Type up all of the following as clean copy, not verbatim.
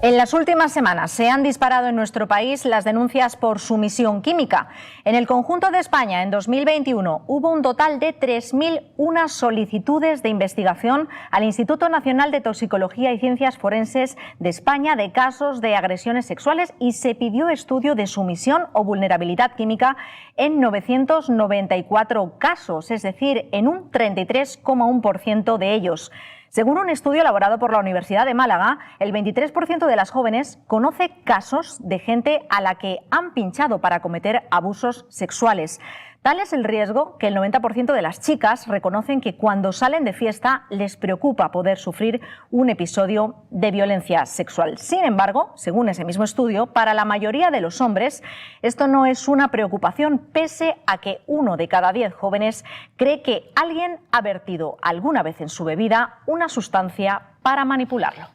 En las últimas semanas se han disparado en nuestro país las denuncias por sumisión química. En el conjunto de España, en 2021, hubo un total de 3.001 solicitudes de investigación al Instituto Nacional de Toxicología y Ciencias Forenses de España de casos de agresiones sexuales y se pidió estudio de sumisión o vulnerabilidad química en 994 casos, es decir, en un 33,1% de ellos. Según un estudio elaborado por la Universidad de Málaga, el 23% de las jóvenes conoce casos de gente a la que han pinchado para cometer abusos sexuales. Tal es el riesgo que el 90% de las chicas reconocen que cuando salen de fiesta les preocupa poder sufrir un episodio de violencia sexual. Sin embargo, según ese mismo estudio, para la mayoría de los hombres esto no es una preocupación, pese a que 1 de cada 10 jóvenes cree que alguien ha vertido alguna vez en su bebida una sustancia para manipularlo.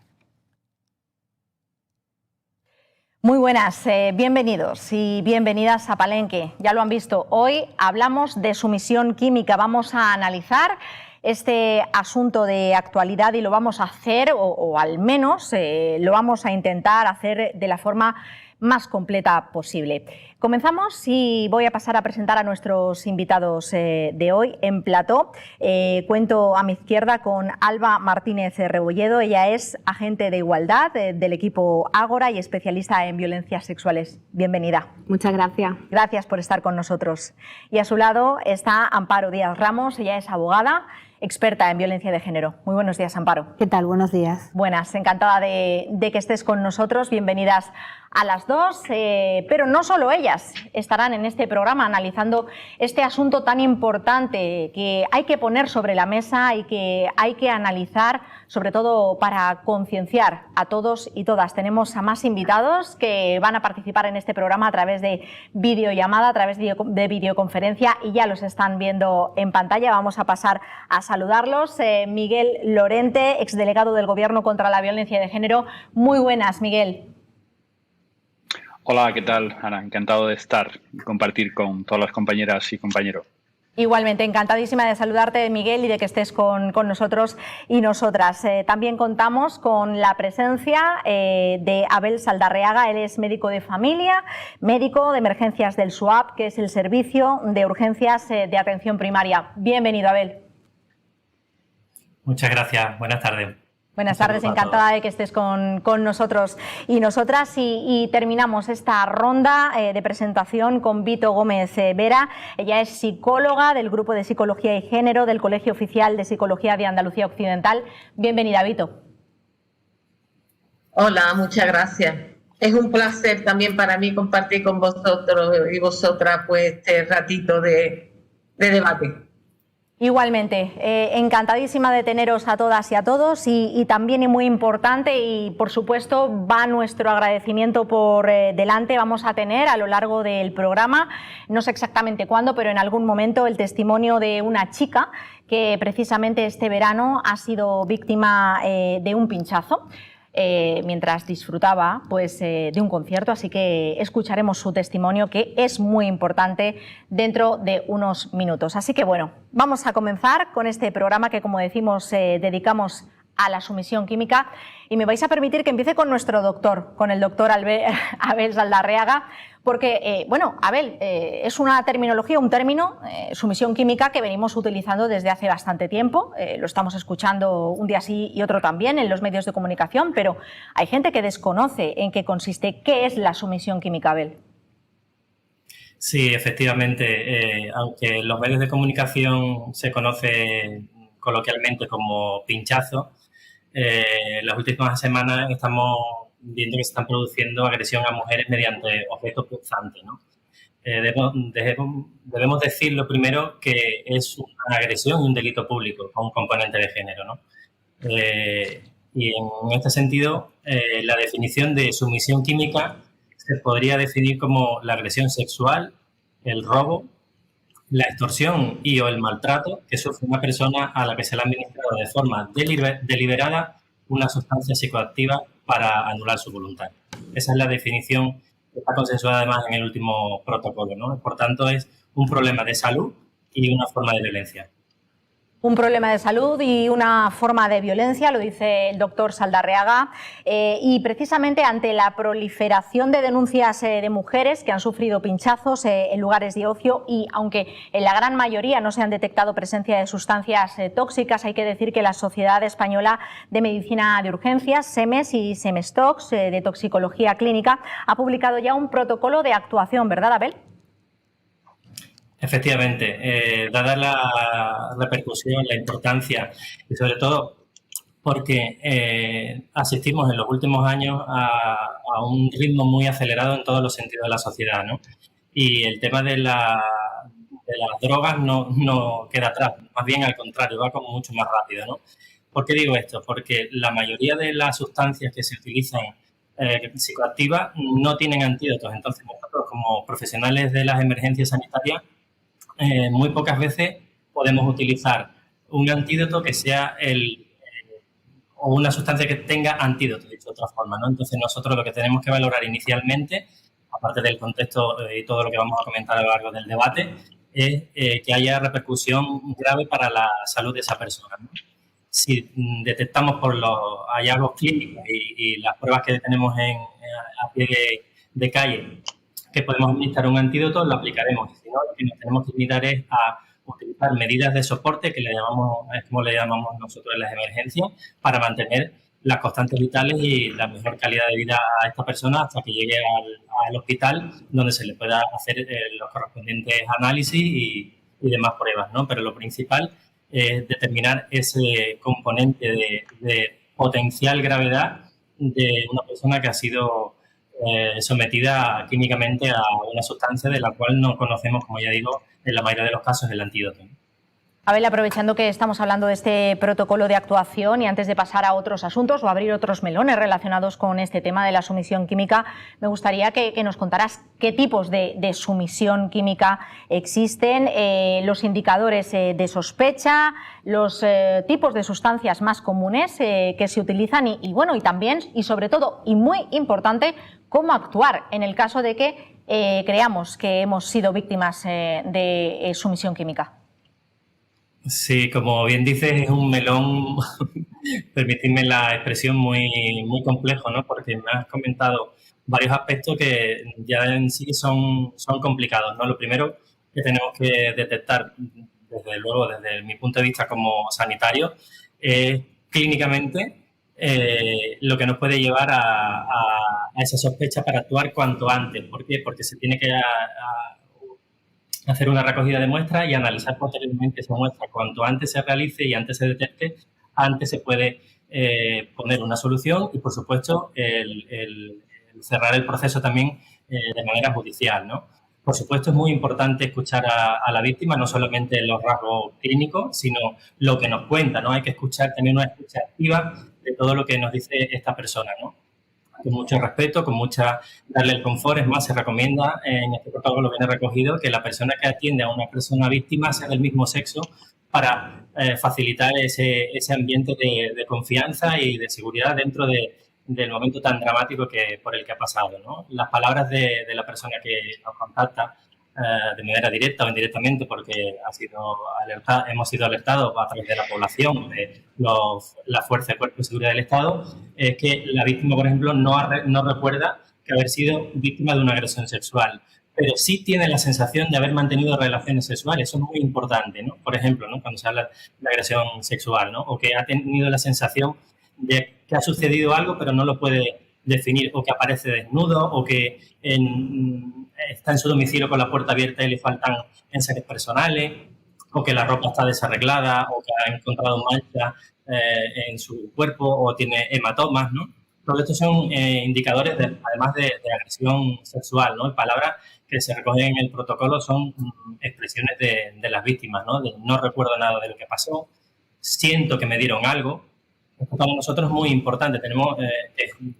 Muy buenas, bienvenidos y bienvenidas a Palenque. Ya lo han visto, hoy hablamos de sumisión química. Vamos a analizar este asunto de actualidad y lo vamos a hacer, o al menos lo vamos a intentar hacer de la forma más completa posible. Comenzamos y voy a pasar a presentar a nuestros invitados de hoy en plató. Cuento a mi izquierda con Alba Martínez Rebolledo. Ella es agente de igualdad del equipo Ágora y especialista en violencias sexuales. Bienvenida. Muchas gracias. Gracias por estar con nosotros. Y a su lado está Amparo Díaz Ramos. Ella es abogada, experta en violencia de género. Muy buenos días, Amparo. ¿Qué tal? Buenos días. Buenas, encantada de que estés con nosotros. Bienvenidas a las dos, pero no solo ellas estarán en este programa analizando este asunto tan importante que hay que poner sobre la mesa y que hay que analizar, sobre todo para concienciar a todos y todas. Tenemos a más invitados que van a participar en este programa a través de videollamada, a través de videoconferencia, y ya los están viendo en pantalla. Vamos a pasar a saludarlos. Miguel Lorente, exdelegado del Gobierno contra la Violencia de Género. Muy buenas, Miguel. Hola, ¿qué tal, Ana? Encantado de estar y compartir con todas las compañeras y compañeros. Igualmente, encantadísima de saludarte, Miguel, y de que estés con nosotros y nosotras. También contamos con la presencia de Abel Saldarriaga. Él es médico de familia, médico de emergencias del SUAP, que es el Servicio de Urgencias de Atención Primaria. Bienvenido, Abel. Muchas gracias. Buenas tardes. Buenas tardes, encantada de que estés con nosotros y nosotras, y terminamos esta ronda de presentación con Vito Gómez Vera. Ella es psicóloga del Grupo de Psicología y Género del Colegio Oficial de Psicología de Andalucía Occidental. Bienvenida, Vito. Hola, muchas gracias. Es un placer también para mí compartir con vosotros y vosotras pues este ratito de debate. Igualmente, encantadísima de teneros a todas y a todos, y también, y muy importante, y por supuesto va nuestro agradecimiento por delante. Vamos a tener a lo largo del programa, no sé exactamente cuándo, pero en algún momento, el testimonio de una chica que precisamente este verano ha sido víctima de un pinchazo mientras disfrutaba pues, de un concierto, así que escucharemos su testimonio, que es muy importante, dentro de unos minutos. Así que bueno, vamos a comenzar con este programa que, como decimos, dedicamos a la sumisión química, y me vais a permitir que empiece con nuestro doctor, con el doctor Abel Saldarriaga, porque, bueno, Abel, es una terminología, un término, sumisión química, que venimos utilizando desde hace bastante tiempo. Lo estamos escuchando un día sí y otro también en los medios de comunicación, pero hay gente que desconoce en qué consiste. ¿Qué es la sumisión química, Abel? Sí, efectivamente, aunque en los medios de comunicación se conoce coloquialmente como pinchazo, las últimas semanas estamos viendo que se están produciendo agresión a mujeres mediante objetos punzantes, ¿no? Debemos decir lo primero que es una agresión y un delito público con un componente de género, ¿no? Y en este sentido, la definición de sumisión química se podría definir como la agresión sexual, el robo, la extorsión y o el maltrato que sufre una persona a la que se le ha administrado de forma deliberada una sustancia psicoactiva para anular su voluntad. Esa es la definición que está consensuada además en el último protocolo, ¿no? Por tanto, es un problema de salud y una forma de violencia. Un problema de salud y una forma de violencia, lo dice el doctor Saldarriaga, y precisamente ante la proliferación de denuncias de mujeres que han sufrido pinchazos en lugares de ocio y aunque en la gran mayoría no se han detectado presencia de sustancias tóxicas, hay que decir que la Sociedad Española de Medicina de Urgencias, SEMES y SEMESTOX, de Toxicología Clínica, ha publicado ya un protocolo de actuación, ¿verdad, Abel? Efectivamente, dada la repercusión, la importancia y sobre todo porque asistimos en los últimos años a un ritmo muy acelerado en todos los sentidos de la sociedad, ¿no? Y el tema de las drogas no queda atrás, más bien al contrario, va como mucho más rápido, ¿no? ¿Por qué digo esto? Porque la mayoría de las sustancias que se utilizan psicoactivas no tienen antídotos. Entonces, nosotros como profesionales de las emergencias sanitarias muy pocas veces podemos utilizar un antídoto que sea o una sustancia que tenga antídoto, dicho de otra forma, ¿no? Entonces, nosotros lo que tenemos que valorar inicialmente, aparte del contexto y todo lo que vamos a comentar a lo largo del debate, es que haya repercusión grave para la salud de esa persona, ¿no? Si detectamos por los hallazgos clínicos y las pruebas que tenemos a pie de calle que podemos administrar un antídoto, lo aplicaremos. Si no, lo que nos tenemos que limitar es a utilizar medidas de soporte, que es como le llamamos nosotros en las emergencias, para mantener las constantes vitales y la mejor calidad de vida a esta persona hasta que llegue al hospital, donde se le pueda hacer los correspondientes análisis y demás pruebas, ¿no? Pero lo principal es determinar ese componente de potencial gravedad de una persona que ha sido sometida químicamente a una sustancia de la cual no conocemos, como ya digo, en la mayoría de los casos el antídoto. Abel, aprovechando que estamos hablando de este protocolo de actuación y antes de pasar a otros asuntos o abrir otros melones relacionados con este tema de la sumisión química, me gustaría que nos contaras qué tipos de sumisión química existen, los indicadores de sospecha, los tipos de sustancias más comunes que se utilizan y también, y sobre todo, y muy importante, cómo actuar en el caso de que creamos que hemos sido víctimas de sumisión química. Sí, como bien dices, es un melón, permitidme la expresión, muy, muy complejo, ¿no? Porque me has comentado varios aspectos que ya en sí son complicados, ¿no? Lo primero que tenemos que detectar, desde luego, desde mi punto de vista como sanitario, es clínicamente lo que nos puede llevar a esa sospecha para actuar cuanto antes. ¿Por qué? Porque se tiene que hacer una recogida de muestras y analizar posteriormente esa muestra. Cuanto antes se realice y antes se detecte, antes se puede poner una solución y, por supuesto, el cerrar el proceso también de manera judicial, ¿no? Por supuesto, es muy importante escuchar a la víctima, no solamente los rasgos clínicos, sino lo que nos cuenta, ¿no? Hay que escuchar, tener una escucha activa de todo lo que nos dice esta persona, ¿no? Con mucho respeto, darle el confort. Es más, se recomienda, en este protocolo viene recogido, que la persona que atiende a una persona víctima sea del mismo sexo para facilitar ese ambiente de confianza y de seguridad dentro del momento tan dramático por el que ha pasado, ¿no? Las palabras de la persona que nos contacta de manera directa o indirectamente, porque hemos sido alertados a través de la población, de la Fuerza de Cuerpo de Seguridad del Estado, es que la víctima, por ejemplo, no recuerda que haber sido víctima de una agresión sexual, pero sí tiene la sensación de haber mantenido relaciones sexuales. Eso es muy importante, ¿no? Por ejemplo, ¿no? Cuando se habla de agresión sexual, ¿no? O que ha tenido la sensación de que ha sucedido algo, pero no lo puede definir, o que aparece desnudo, o que está en su domicilio con la puerta abierta y le faltan enseres personales, o que la ropa está desarreglada, o que ha encontrado manchas en su cuerpo, o tiene hematomas, ¿no? Todos estos son indicadores, además de agresión sexual, ¿no? Palabras que se recogen en el protocolo son expresiones de las víctimas, ¿no? De no recuerdo nada de lo que pasó, siento que me dieron algo. Esto para nosotros es muy importante. Tenemos,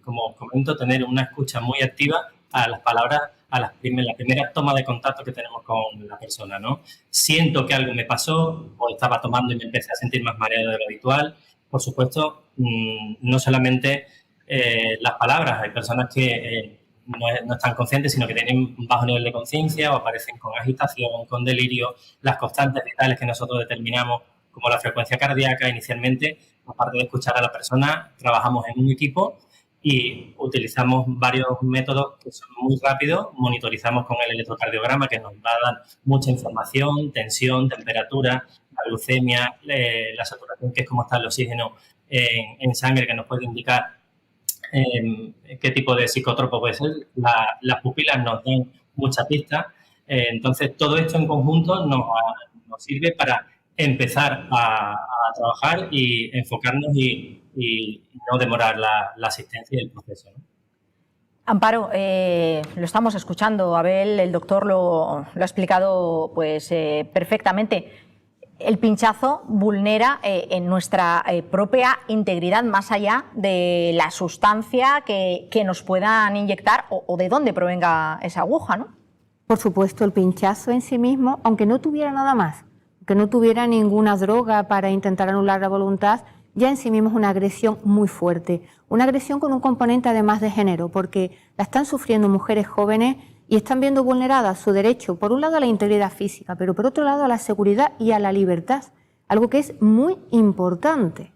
como comento, tener una escucha muy activa a las palabras, la primera toma de contacto que tenemos con la persona, ¿no? Siento que algo me pasó, o estaba tomando y me empecé a sentir más mareado de lo habitual. Por supuesto, no solamente las palabras. Hay personas que no están conscientes, sino que tienen un bajo nivel de conciencia o aparecen con agitación, con delirio. Las constantes vitales que nosotros determinamos como la frecuencia cardíaca. Inicialmente, aparte de escuchar a la persona, trabajamos en un equipo y utilizamos varios métodos que son muy rápidos. Monitorizamos con el electrocardiograma, que nos va a dar mucha información, tensión, temperatura, la glucemia, la saturación, que es cómo está el oxígeno en sangre, que nos puede indicar qué tipo de psicótropo puede ser. Las pupilas nos dan mucha pista. Entonces, todo esto en conjunto nos sirve para empezar a trabajar y enfocarnos y no demorar la asistencia y el proceso, ¿no? Amparo, lo estamos escuchando, Abel, el doctor lo ha explicado pues, perfectamente. El pinchazo vulnera en nuestra propia integridad, más allá de la sustancia que nos puedan inyectar o de dónde provenga esa aguja, ¿no? Por supuesto, el pinchazo en sí mismo, aunque no tuviera nada más, que no tuviera ninguna droga para intentar anular la voluntad, ya en sí mismo es una agresión muy fuerte. Una agresión con un componente además de género, porque la están sufriendo mujeres jóvenes y están viendo vulnerada su derecho, por un lado a la integridad física, pero por otro lado a la seguridad y a la libertad, algo que es muy importante.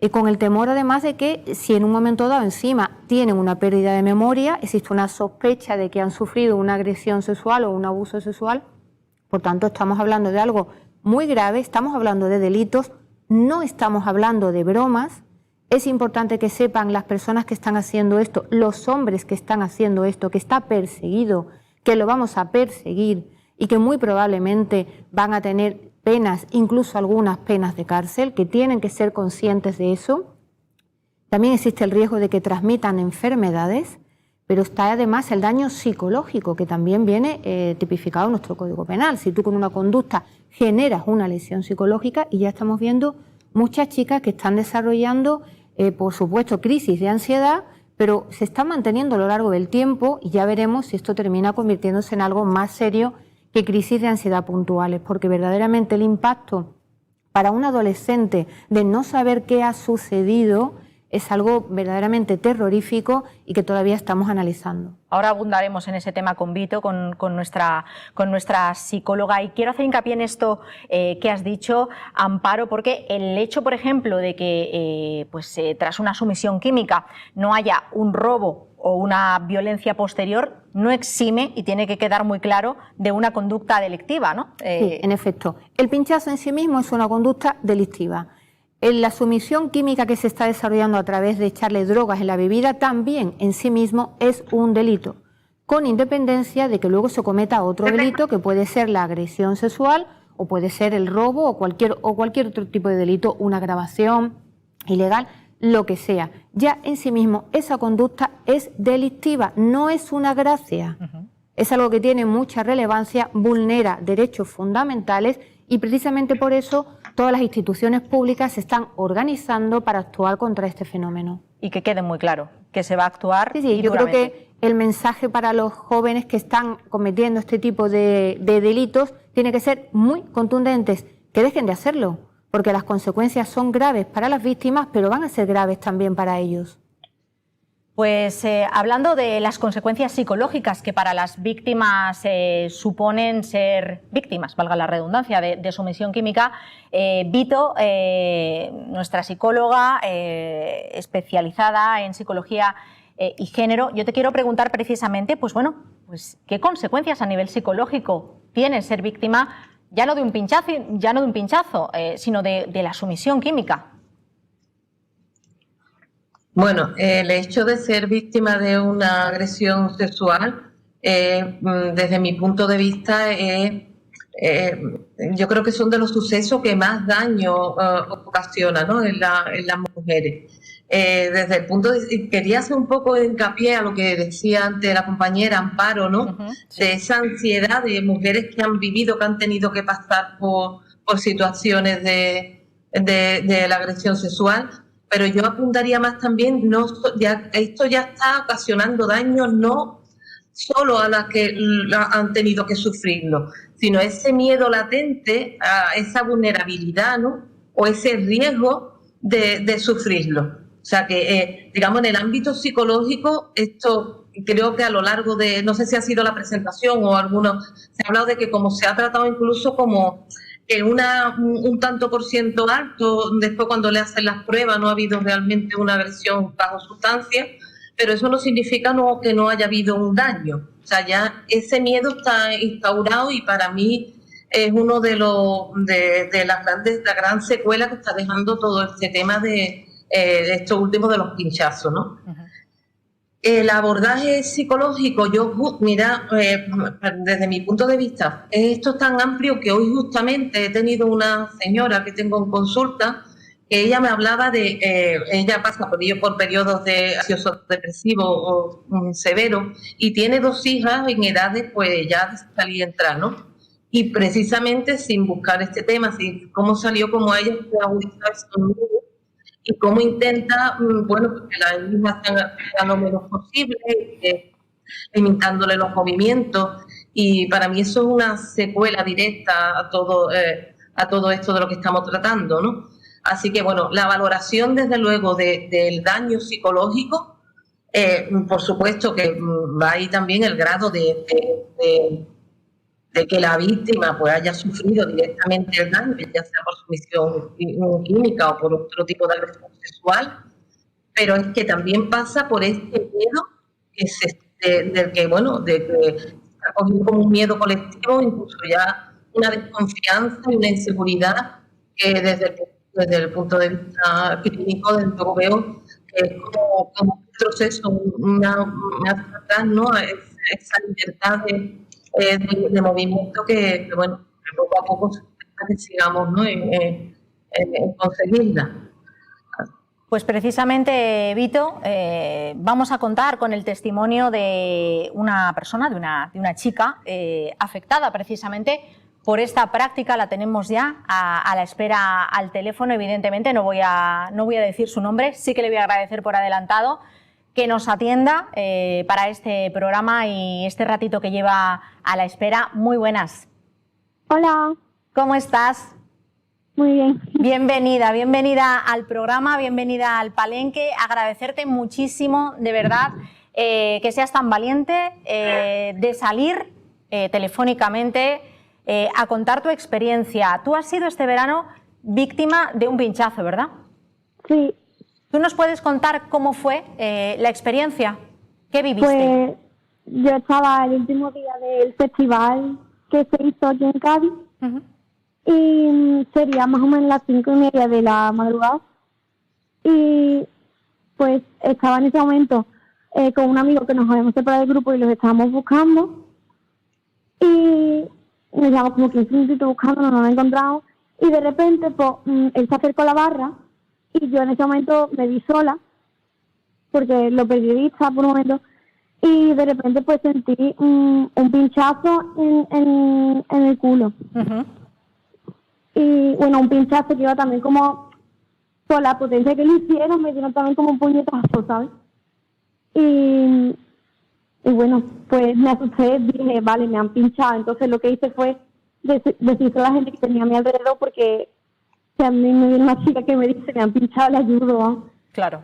Y con el temor además de que si en un momento dado encima tienen una pérdida de memoria, existe una sospecha de que han sufrido una agresión sexual o un abuso sexual. Por tanto, estamos hablando de algo muy grave, estamos hablando de delitos, no estamos hablando de bromas. Es importante que sepan las personas que están haciendo esto, los hombres que están haciendo esto, que está perseguido, que lo vamos a perseguir y que muy probablemente van a tener penas, incluso algunas penas de cárcel, que tienen que ser conscientes de eso. También existe el riesgo de que transmitan enfermedades, pero está además el daño psicológico, que también viene tipificado en nuestro Código Penal. Si tú con una conducta generas una lesión psicológica, y ya estamos viendo muchas chicas que están desarrollando, por supuesto, crisis de ansiedad, pero se están manteniendo a lo largo del tiempo y ya veremos si esto termina convirtiéndose en algo más serio que crisis de ansiedad puntuales, porque verdaderamente el impacto para un adolescente de no saber qué ha sucedido es algo verdaderamente terrorífico y que todavía estamos analizando. Ahora abundaremos en ese tema con Vito, con nuestra psicóloga, y quiero hacer hincapié en esto que has dicho, Amparo, porque el hecho, por ejemplo, de que tras una sumisión química no haya un robo o una violencia posterior no exime, y tiene que quedar muy claro, de una conducta delictiva, ¿no? Sí, en efecto. El pinchazo en sí mismo es una conducta delictiva. La sumisión química que se está desarrollando a través de echarle drogas en la bebida también en sí mismo es un delito, con independencia de que luego se cometa otro delito, que puede ser la agresión sexual o puede ser el robo o cualquier otro tipo de delito, una grabación ilegal, lo que sea. Ya en sí mismo esa conducta es delictiva, no es una gracia. Es algo que tiene mucha relevancia, vulnera derechos fundamentales y precisamente por eso todas las instituciones públicas se están organizando para actuar contra este fenómeno. Y que quede muy claro que se va a actuar. Sí, yo creo que el mensaje para los jóvenes que están cometiendo este tipo de delitos tiene que ser muy contundentes, que dejen de hacerlo, porque las consecuencias son graves para las víctimas, pero van a ser graves también para ellos. Pues hablando de las consecuencias psicológicas que para las víctimas suponen ser víctimas, valga la redundancia, de sumisión química, Vito, nuestra psicóloga especializada en psicología y género, yo te quiero preguntar precisamente, pues ¿qué consecuencias a nivel psicológico tiene ser víctima ya no de un pinchazo, sino de la sumisión química? Bueno, el hecho de ser víctima de una agresión sexual, desde mi punto de vista, yo creo que son de los sucesos que más daño ocasiona, ¿no?, en las mujeres. Desde el punto de... Quería hacer un poco de hincapié a lo que decía antes la compañera Amparo, ¿no? De esa ansiedad de mujeres que han vivido, que han tenido que pasar por situaciones de la agresión sexual. Pero yo apuntaría más también, esto ya está ocasionando daños no solo a las que han tenido que sufrirlo, sino ese miedo latente a esa vulnerabilidad, ¿no?, o ese riesgo de sufrirlo. O sea que, digamos, en el ámbito psicológico, esto creo que a lo largo de, no sé si ha sido la presentación o alguno, se ha hablado de que como se ha tratado incluso como que un tanto por ciento alto, después cuando le hacen las pruebas no ha habido realmente una agresión bajo sustancia, pero eso no significa que no haya habido un daño. O sea, ya ese miedo está instaurado y para mí es uno de la gran secuela que está dejando todo este tema de estos últimos de los pinchazos, ¿no? Uh-huh. El abordaje psicológico, desde mi punto de vista, esto es tan amplio que hoy justamente he tenido una señora que tengo en consulta, que ella me hablaba de, ella pasa por periodos de ansioso depresivo severo y tiene 2 hijas en edades pues ya de salir y entrar, ¿no? Y precisamente sin buscar este tema, cómo salió, como ella se agudizar estos y cómo intenta, que las mismas sean lo menos posible, limitándole los movimientos, y para mí eso es una secuela directa a todo esto de lo que estamos tratando, ¿no? Así que, la valoración, desde luego, del daño psicológico, por supuesto que va ahí también el grado de que la víctima pues haya sufrido directamente el daño, ya sea por sumisión química o por otro tipo de agresión sexual, pero es que también pasa por este miedo que de que está cogido como un miedo colectivo, incluso ya una desconfianza y una inseguridad que desde el punto de vista clínico, desde luego veo que es como un proceso, una ¿no? Esa libertad de movimiento que poco a poco sigamos, ¿no? en conseguirla. Pues precisamente, Vito, vamos a contar con el testimonio de una persona, de una chica afectada precisamente por esta práctica. La tenemos ya a la espera al teléfono. Evidentemente no voy a decir su nombre, sí que le voy a agradecer por adelantado que nos atienda para este programa y este ratito que lleva a la espera. Muy buenas. Hola. ¿Cómo estás? Muy bien. Bienvenida al programa, bienvenida al Palenque. Agradecerte muchísimo, de verdad, que seas tan valiente de salir telefónicamente a contar tu experiencia. Tú has sido este verano víctima de un pinchazo, ¿verdad? Sí. ¿Tú nos puedes contar cómo fue la experiencia? ¿Qué viviste? Pues yo estaba el último día del festival que se hizo aquí en Cádiz. Uh-huh. Y sería más o menos las 5:30 de la madrugada. Y pues estaba en ese momento con un amigo que nos habíamos separado del grupo y los estábamos buscando. Y nos llevamos como 15 minutitos buscando, no nos hemos encontrado. Y de repente, pues, él se acercó a la barra. Y yo en ese momento me vi sola, porque lo perdí de vista por un momento, y de repente pues sentí un pinchazo en el culo. Uh-huh. Y un pinchazo que iba también como, por la potencia que le hicieron, me dieron también como un puñetazo, ¿sabes? Y pues me asusté, dije, vale, me han pinchado. Entonces lo que hice fue decirle a la gente que tenía a mi alrededor, porque a mí me viene una chica que me dice, me han pinchado, le ayudo, ¿no? Claro.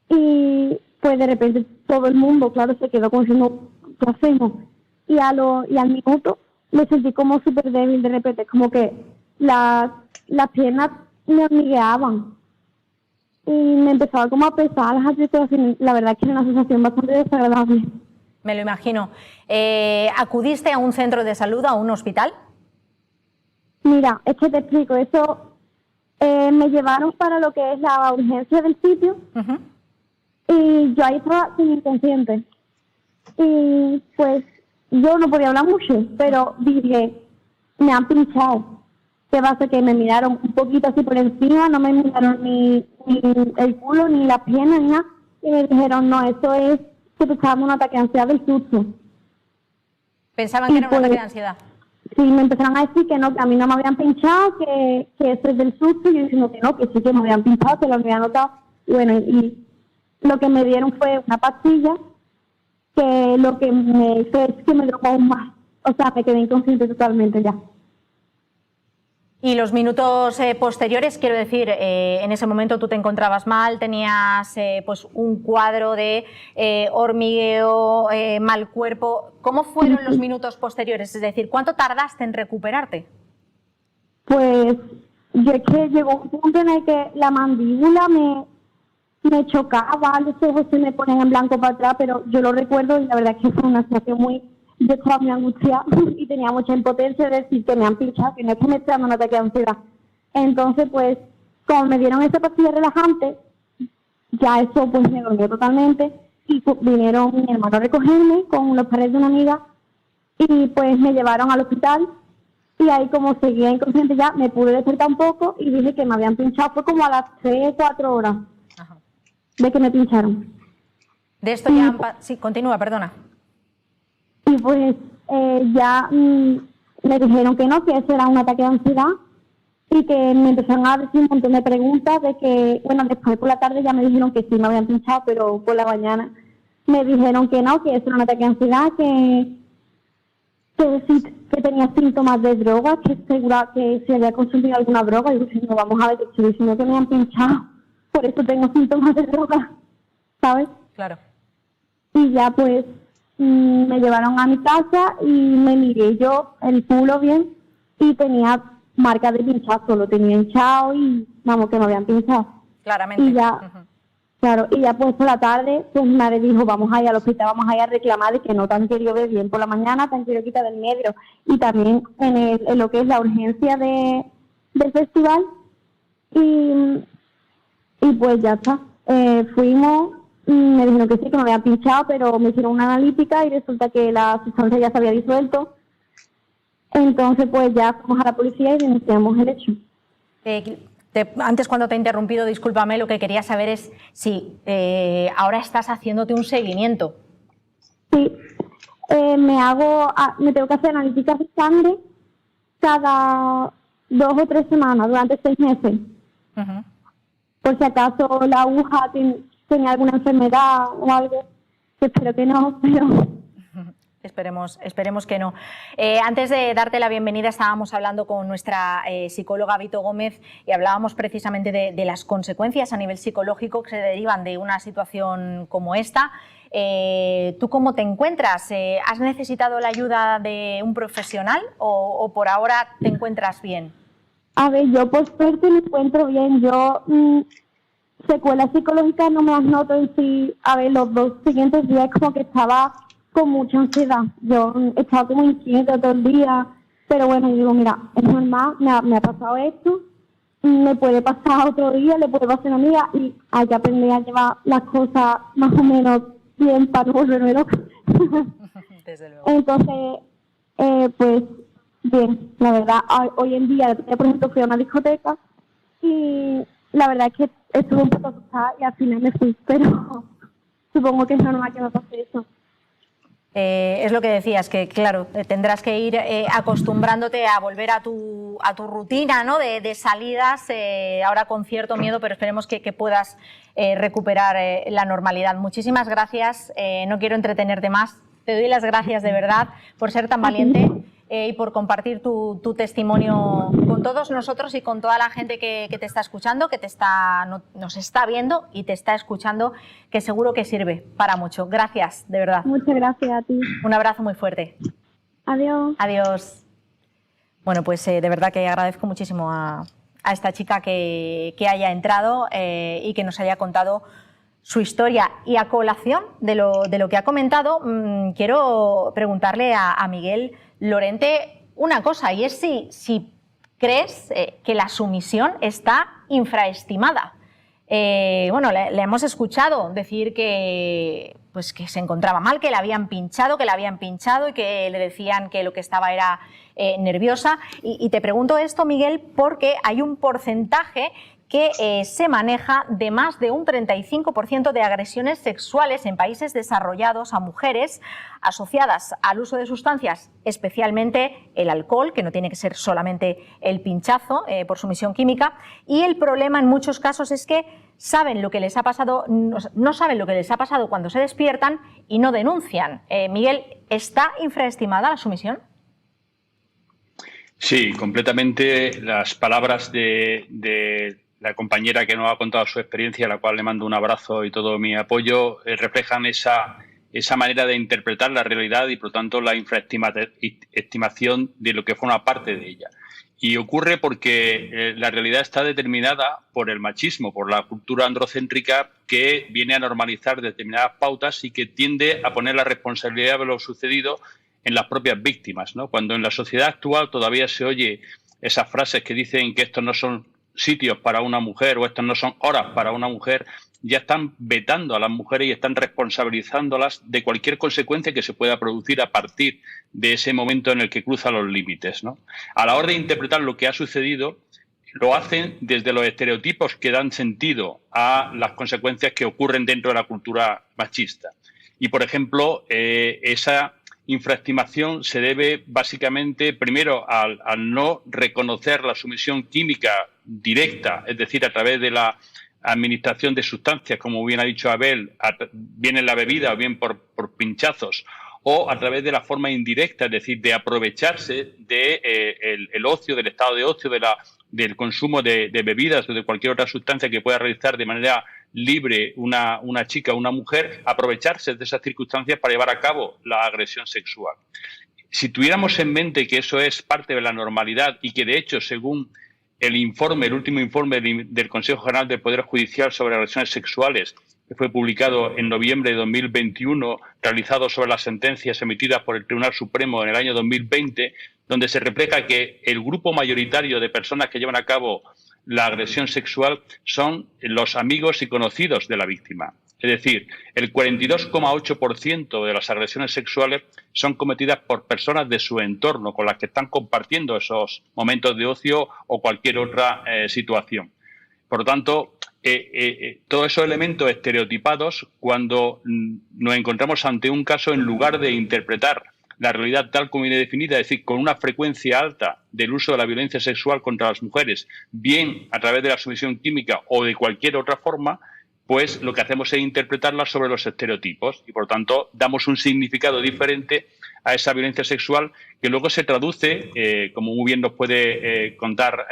Y pues de repente todo el mundo, claro, se quedó como diciendo, ¿qué hacemos? Y al minuto me sentí como súper débil de repente, como que las piernas me hormigueaban y me empezaba como a pesar las articulaciones. La verdad es que era una sensación bastante desagradable. Me lo imagino. ¿Acudiste a un centro de salud, a un hospital? Mira, es que te explico, eso... me llevaron para lo que es la urgencia del sitio. Uh-huh. Y yo ahí estaba sin inconsciente. Y pues yo no podía hablar mucho, pero dije, me han pinchado. ¿Qué pasa? Que me miraron un poquito así por encima, no me miraron ni el culo, ni la pierna, ni nada. Y me dijeron, no, eso es que te estaba dando un ataque de ansiedad del susto. Pensaban que era un ataque de ansiedad. Sí, me empezaron a decir que no, que a mí no me habían pinchado, que eso es del susto, y yo diciendo que no, que sí que me habían pinchado, que lo habían notado. Y y lo que me dieron fue una pastilla, que lo que me hizo es que me drogó aún más. O sea, me quedé inconsciente totalmente ya. Y los minutos posteriores, quiero decir, en ese momento tú te encontrabas mal, tenías pues un cuadro de hormigueo, mal cuerpo. ¿Cómo fueron los minutos posteriores? Es decir, ¿cuánto tardaste en recuperarte? Pues yo es que llegó un punto en el que la mandíbula me chocaba, los ojos se me ponían en blanco para atrás, pero yo lo recuerdo y la verdad es que fue una situación yo estaba muy angustiada y tenía mucha impotencia de decir que me han pinchado, que no es que me esté dando un ataque de ansiedad. Entonces, pues, como me dieron esa pastilla relajante, ya eso pues me dormió totalmente y vinieron mi hermano a recogerme con los padres de una amiga y pues me llevaron al hospital y ahí como seguía inconsciente ya me pude despertar un poco y dije que me habían pinchado, fue como a las 3-4 horas de que me pincharon. De esto ya... Sí, continúa, perdona. Y pues ya me dijeron que no, que eso era un ataque de ansiedad y que me empezaron a decir un montón de preguntas de que, bueno, después por la tarde ya me dijeron que sí me habían pinchado, pero por la mañana me dijeron que no, que eso era un ataque de ansiedad, que tenía síntomas de droga, que segura que se había consumido alguna droga. Y dije, no, vamos a ver, que estoy diciendo que me han pinchado, por eso tengo síntomas de droga, ¿sabes? Claro. Y ya pues me llevaron a mi casa y me miré yo el culo bien y tenía marca de pinchazo, lo tenía hinchado y vamos, que me habían pinchado. Claramente. Y ya, claro, y ya pues por la tarde, pues mi madre dijo, vamos a ir al hospital, vamos a ir a reclamar de que no te han querido ver bien por la mañana, te han querido quitar del medio. Y también en lo que es la urgencia del festival. Y pues ya está. Fuimos, me dijeron que sí, que me habían pinchado, pero me hicieron una analítica y resulta que la sustancia ya se había disuelto. Entonces, pues ya fuimos a la policía y denunciamos el hecho. Antes, cuando te he interrumpido, discúlpame, lo que quería saber es si ahora estás haciéndote un seguimiento. Sí, me tengo que hacer analíticas de sangre cada 2 o 3 semanas, durante 6 meses. Por si acaso la aguja tenía alguna enfermedad o algo, que espero que no, pero... Esperemos que no. Antes de darte la bienvenida, estábamos hablando con nuestra psicóloga Vito Gómez y hablábamos precisamente de las consecuencias a nivel psicológico que se derivan de una situación como esta. ¿Tú cómo te encuentras? ¿Has necesitado la ayuda de un profesional o por ahora te encuentras bien? A ver, yo por suerte me encuentro bien. Yo secuelas psicológicas no me las noto en sí. A ver, los 2 siguientes días como que estaba con mucha ansiedad. Yo estaba como inquieta todo el día, pero bueno, digo, mira, es normal, me ha pasado esto, me puede pasar otro día, le puede pasar a una amiga y hay que aprender a llevar las cosas más o menos bien para no volverme loca. Desde luego. Entonces, pues bien, la verdad, hoy en día, por ejemplo, fui a una discoteca y la verdad es que estuve un poco asustada y al final me fui, pero supongo que es normal que me pase eso. Es lo que decías, que claro, tendrás que ir acostumbrándote a volver a tu rutina, ¿no? de salidas, ahora con cierto miedo, pero esperemos que puedas recuperar la normalidad. Muchísimas gracias, no quiero entretenerte más, te doy las gracias de verdad por ser tan valiente y por compartir tu testimonio con todos nosotros y con toda la gente que te está escuchando, que nos está viendo y te está escuchando, que seguro que sirve para mucho. Gracias, de verdad. Muchas gracias a ti. Un abrazo muy fuerte. Adiós. Adiós. Bueno, pues de verdad que agradezco muchísimo a esta chica que haya entrado y que nos haya contado su historia. Y a colación de lo que ha comentado, quiero preguntarle a Miguel Lorente una cosa, y es si crees que la sumisión está infraestimada. Bueno, le hemos escuchado decir que se encontraba mal, que la habían pinchado y que le decían que lo que estaba era nerviosa. Y te pregunto esto, Miguel, porque hay un porcentaje que se maneja de más de un 35% de agresiones sexuales en países desarrollados a mujeres asociadas al uso de sustancias, especialmente el alcohol, que no tiene que ser solamente el pinchazo por sumisión química. Y el problema en muchos casos es que saben lo que les ha pasado, no saben lo que les ha pasado cuando se despiertan y no denuncian. Miguel, ¿está infraestimada la sumisión? Sí, completamente. Las palabras de la compañera que nos ha contado su experiencia, a la cual le mando un abrazo y todo mi apoyo, reflejan esa esa manera de interpretar la realidad y, por lo tanto, la infraestimación de lo que forma parte de ella. Y ocurre porque la realidad está determinada por el machismo, por la cultura androcéntrica que viene a normalizar determinadas pautas y que tiende a poner la responsabilidad de lo sucedido en las propias víctimas, ¿no? Cuando en la sociedad actual todavía se oye esas frases que dicen que estos no son sitios para una mujer o estas no son horas para una mujer, ya están vetando a las mujeres y están responsabilizándolas de cualquier consecuencia que se pueda producir a partir de ese momento en el que cruzan los límites, ¿no? A la hora de interpretar lo que ha sucedido, lo hacen desde los estereotipos que dan sentido a las consecuencias que ocurren dentro de la cultura machista. Y, por ejemplo, esa infraestimación se debe básicamente, primero, al no reconocer la sumisión química directa, es decir, a través de la administración de sustancias, como bien ha dicho Abel, bien en la bebida o bien por pinchazos, o a través de la forma indirecta, es decir, de aprovecharse el ocio, del estado de ocio, del consumo de bebidas o de cualquier otra sustancia que pueda realizar de manera libre una chica o una mujer, aprovecharse de esas circunstancias para llevar a cabo la agresión sexual. Si tuviéramos en mente que eso es parte de la normalidad y que, de hecho, según el último informe del Consejo General del Poder Judicial sobre agresiones sexuales, que fue publicado en noviembre de 2021, realizado sobre las sentencias emitidas por el Tribunal Supremo en el año 2020, donde se refleja que el grupo mayoritario de personas que llevan a cabo la agresión sexual son los amigos y conocidos de la víctima. Es decir, el 42,8% de las agresiones sexuales son cometidas por personas de su entorno, con las que están compartiendo esos momentos de ocio o cualquier otra situación. Por lo tanto, todos esos elementos estereotipados, cuando nos encontramos ante un caso, en lugar de interpretar la realidad tal como viene definida, es decir, con una frecuencia alta del uso de la violencia sexual contra las mujeres, bien a través de la sumisión química o de cualquier otra forma, pues lo que hacemos es interpretarla sobre los estereotipos y, por lo tanto, damos un significado diferente a esa violencia sexual que luego se traduce, como muy bien nos puede contar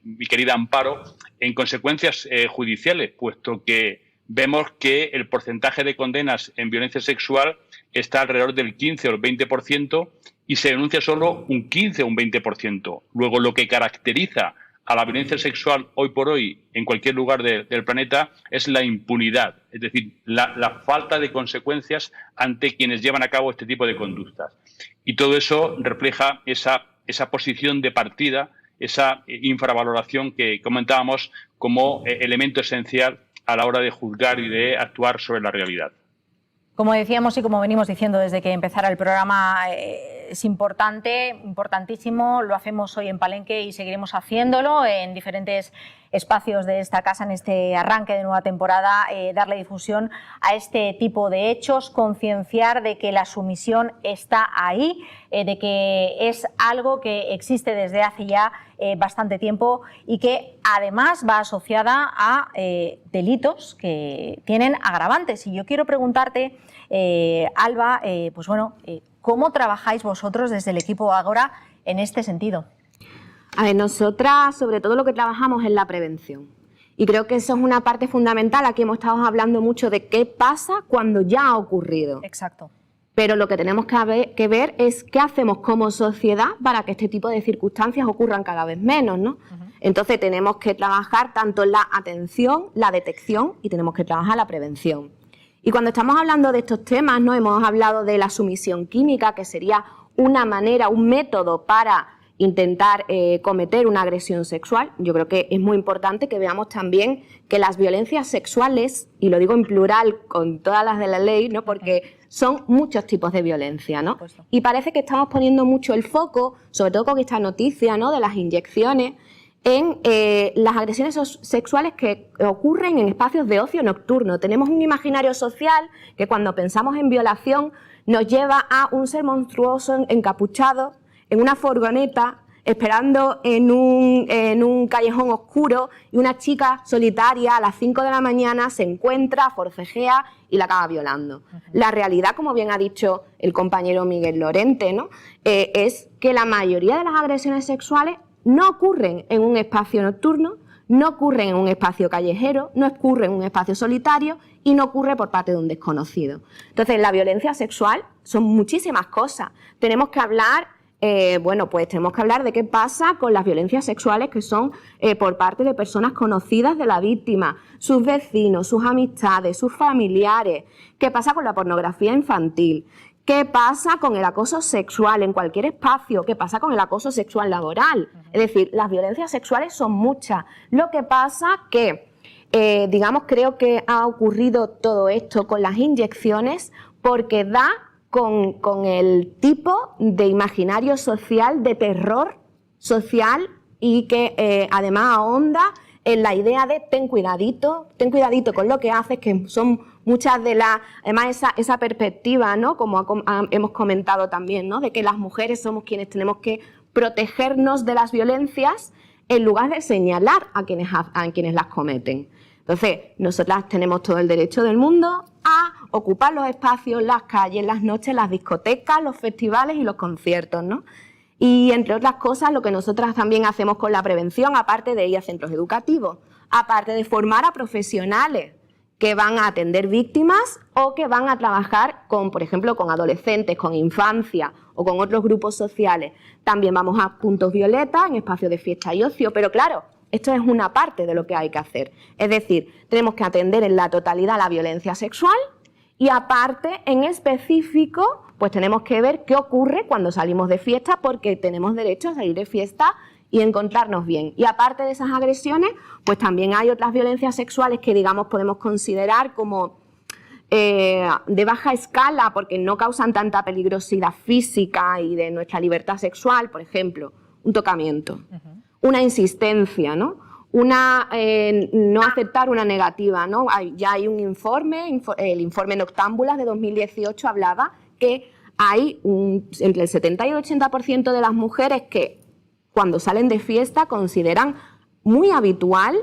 mi querida Amparo, en consecuencias judiciales, puesto que vemos que el porcentaje de condenas en violencia sexual está alrededor del 15 o el 20% y se denuncia solo un 15 o un 20%. Luego, lo que caracteriza a la violencia sexual hoy por hoy en cualquier lugar del planeta es la impunidad, es decir, la falta de consecuencias ante quienes llevan a cabo este tipo de conductas. Y todo eso refleja esa posición de partida, esa infravaloración que comentábamos como elemento esencial a la hora de juzgar y de actuar sobre la realidad. Como decíamos y como venimos diciendo desde que empezara el programa, es importantísimo, lo hacemos hoy en Palenque y seguiremos haciéndolo en diferentes espacios de esta casa en este arranque de nueva temporada, darle difusión a este tipo de hechos, concienciar de que la sumisión está ahí, de que es algo que existe desde hace ya bastante tiempo y que además va asociada a delitos que tienen agravantes. Y yo quiero preguntarte, Alba, pues bueno, ¿cómo trabajáis vosotros desde el equipo Ágora en este sentido? A ver, nosotras sobre todo lo que trabajamos es la prevención y creo que eso es una parte fundamental. Aquí hemos estado hablando mucho de qué pasa cuando ya ha ocurrido. Exacto. Pero lo que tenemos que ver es qué hacemos como sociedad para que este tipo de circunstancias ocurran cada vez menos, ¿no? Entonces tenemos que trabajar tanto en la atención, la detección y tenemos que trabajar la prevención. Y cuando estamos hablando de estos temas, ¿no? Hemos hablado de la sumisión química, que sería una manera, un método para intentar cometer una agresión sexual. Yo creo que es muy importante que veamos también que las violencias sexuales, y lo digo en plural con todas las de la ley, ¿no? Porque son muchos tipos de violencia, ¿no? Y parece que estamos poniendo mucho el foco, sobre todo con esta noticia, ¿no? De las inyecciones, en las agresiones sexuales que ocurren en espacios de ocio nocturno. Tenemos un imaginario social que cuando pensamos en violación nos lleva a un ser monstruoso encapuchado en una furgoneta, esperando en un callejón oscuro, y una chica solitaria a las 5 de la mañana se encuentra, forcejea y la acaba violando. La realidad, como bien ha dicho el compañero Miguel Lorente, ¿no? Es que la mayoría de las agresiones sexuales no ocurren en un espacio nocturno, no ocurre en un espacio callejero, no ocurre en un espacio solitario y no ocurre por parte de un desconocido. Entonces, la violencia sexual son muchísimas cosas. Tenemos que hablar, tenemos que hablar de qué pasa con las violencias sexuales que son por parte de personas conocidas de la víctima, sus vecinos, sus amistades, sus familiares, qué pasa con la pornografía infantil, qué pasa con el acoso sexual en cualquier espacio, qué pasa con el acoso sexual laboral. Es decir, las violencias sexuales son muchas. Lo que pasa que, creo que ha ocurrido todo esto con las inyecciones porque da con el tipo de imaginario social, de terror social y que además ahonda en la idea de ten cuidadito con lo que haces, que son muchas de las, además esa perspectiva, ¿no? Como hemos comentado también, ¿no? De que las mujeres somos quienes tenemos que protegernos de las violencias en lugar de señalar a quienes las cometen. Entonces, nosotras tenemos todo el derecho del mundo a ocupar los espacios, las calles, las noches, las discotecas, los festivales y los conciertos, ¿no? Y, entre otras cosas, lo que nosotras también hacemos con la prevención, aparte de ir a centros educativos, aparte de formar a profesionales que van a atender víctimas o que van a trabajar con, por ejemplo, con adolescentes, con infancia o con otros grupos sociales. También vamos a puntos violetas en espacios de fiesta y ocio, pero claro, esto es una parte de lo que hay que hacer. Es decir, tenemos que atender en la totalidad la violencia sexual y aparte, en específico, pues tenemos que ver qué ocurre cuando salimos de fiesta porque tenemos derecho a salir de fiesta y encontrarnos bien. Y aparte de esas agresiones, pues también hay otras violencias sexuales que, digamos, podemos considerar como de baja escala porque no causan tanta peligrosidad física y de nuestra libertad sexual, por ejemplo, un tocamiento, una insistencia, ¿no? No aceptar una negativa, ¿no? Ya hay un informe, el informe Noctámbulas de 2018 hablaba que hay entre el 70 y el 80% de las mujeres que cuando salen de fiesta consideran muy habitual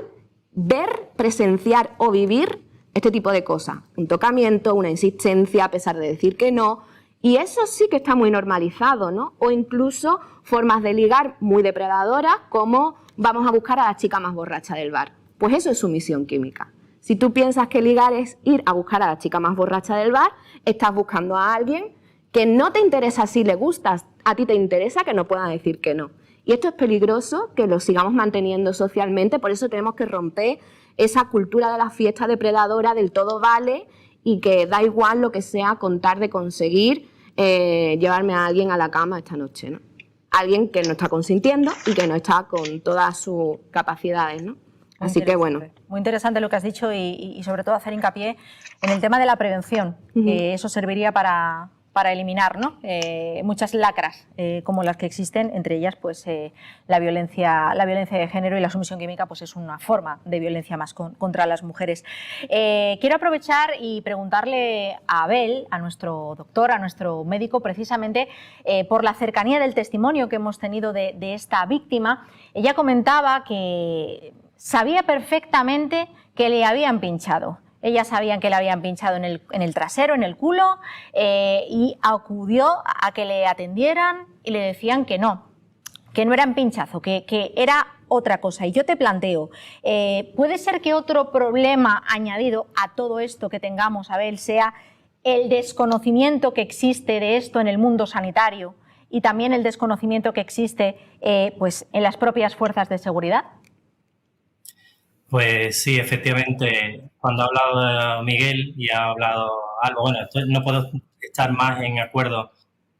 ver, presenciar o vivir este tipo de cosas. Un tocamiento, una insistencia a pesar de decir que no. Y eso sí que está muy normalizado, ¿no? O incluso formas de ligar muy depredadoras como vamos a buscar a la chica más borracha del bar. Pues eso es sumisión química. Si tú piensas que ligar es ir a buscar a la chica más borracha del bar, estás buscando a alguien que no te interesa si le gustas, a ti te interesa que no pueda decir que no. Y esto es peligroso, que lo sigamos manteniendo socialmente, por eso tenemos que romper esa cultura de la fiesta depredadora, del todo vale, y que da igual lo que sea con tal de conseguir llevarme a alguien a la cama esta noche, ¿no? Alguien que no está consintiendo y que no está con todas sus capacidades, ¿no? Así que bueno. Muy interesante lo que has dicho y sobre todo hacer hincapié en el tema de la prevención, que eso serviría para eliminar, ¿no? Muchas lacras como las que existen, entre ellas pues la violencia de género, y la sumisión química pues es una forma de violencia más contra las mujeres. Quiero aprovechar y preguntarle a Abel, a nuestro doctor, a nuestro médico, precisamente por la cercanía del testimonio que hemos tenido de esta víctima. Ella comentaba que sabía perfectamente que le habían pinchado. Ellas sabían que le habían pinchado en el trasero, en el culo, y acudió a que le atendieran y le decían que no eran pinchazo, que era otra cosa. Y yo te planteo, ¿puede ser que otro problema añadido a todo esto que tengamos, Abel, sea el desconocimiento que existe de esto en el mundo sanitario y también el desconocimiento que existe pues en las propias fuerzas de seguridad? Pues sí, efectivamente, cuando ha hablado Miguel y ha hablado algo, bueno, no puedo estar más en acuerdo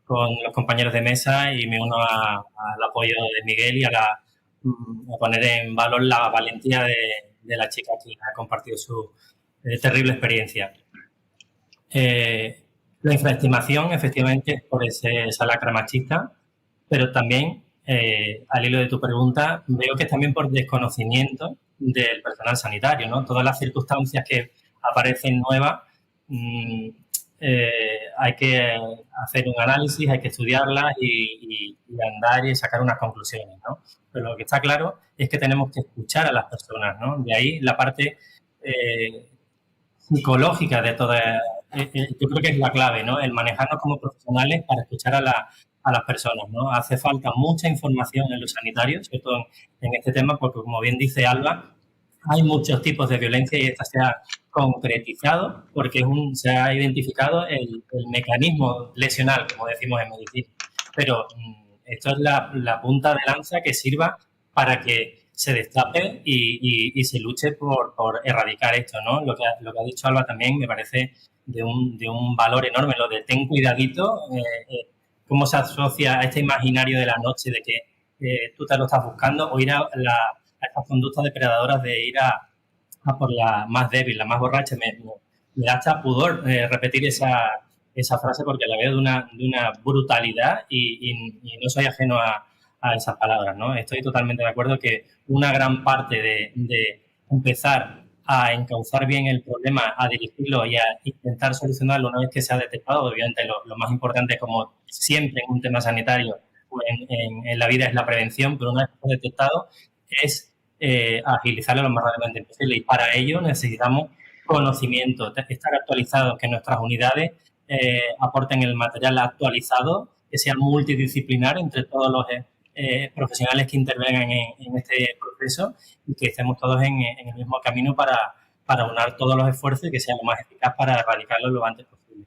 con los compañeros de mesa y me uno al apoyo de Miguel y a poner en valor la valentía de la chica que ha compartido su terrible experiencia. La infraestimación, efectivamente, es por esa lacra machista, pero también, al hilo de tu pregunta, veo que es también por desconocimiento del personal sanitario, ¿no? Todas las circunstancias que aparecen nuevas, hay que hacer un análisis, hay que estudiarlas y andar y sacar unas conclusiones, ¿no? Pero lo que está claro es que tenemos que escuchar a las personas, ¿no? De ahí la parte psicológica de toda, yo creo que es la clave, ¿no? El manejarnos como profesionales para escuchar a las personas, ¿no? Hace falta mucha información en los sanitarios, sobre todo en este tema, porque como bien dice Alba, hay muchos tipos de violencia y esta se ha concretizado porque se ha identificado el mecanismo lesional, como decimos en medicina. Pero esto es la punta de lanza que sirva para que se destape y se luche por erradicar esto, ¿no? Lo que ha dicho Alba también me parece de un valor enorme, lo de ten cuidadito, cómo se asocia a este imaginario de la noche de que tú te lo estás buscando, o ir a estas conductas depredadoras de ir a por la más débil, la más borracha. Me da hasta pudor repetir esa frase porque la veo de una brutalidad y no soy ajeno a esas palabras, ¿no? Estoy totalmente de acuerdo que una gran parte de empezar a encauzar bien el problema, a dirigirlo y a intentar solucionarlo una vez que se ha detectado, obviamente lo más importante, como siempre en un tema sanitario en la vida, es la prevención, pero una vez que se ha detectado es agilizarlo lo más rápidamente posible, y para ello necesitamos conocimiento, estar actualizados, que nuestras unidades aporten el material actualizado, que sea multidisciplinar entre todos los profesionales que intervengan en este proceso, y que estemos todos en el mismo camino para unar todos los esfuerzos y que sea lo más eficaz para erradicarlo lo antes posible.